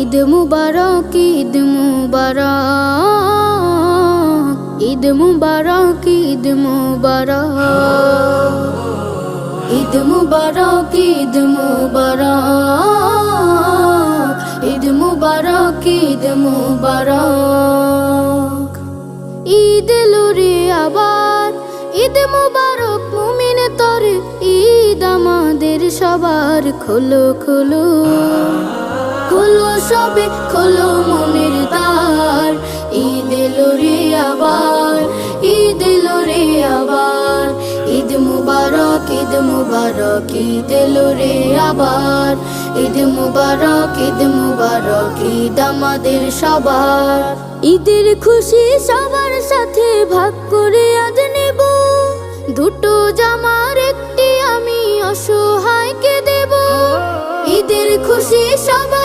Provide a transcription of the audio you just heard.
ঈদ মুবারক, ঈদ মুবারক, ঈদ মুবারক, ঈদ মুবারক, ঈদ মুবারক, ঈদ মুবারক, ঈদ মুবারক, ঈদ মুবারক। ঈদ এলো রে আবার, ঈদ মুবারক মুমিন তরে, ঈদ আমাদের সবার। খোলো খোলো খোলো সবে খোলো মনের দ্বার, ঈদ এলো রে আবার, ঈদ এলো রে আবার। ঈদ মুবারক, ঈদ মুবারক, ঈদ এলো রে আবার। ঈদ মুবারক, ঈদ মুবারক, ঈদ আমাদের সবার। ঈদের খুশি সবার সাথে ভাগ করে আজ নেব, দুটো জামার একটি আমি অসহায়কে দেব। ঈদের খুশি সবার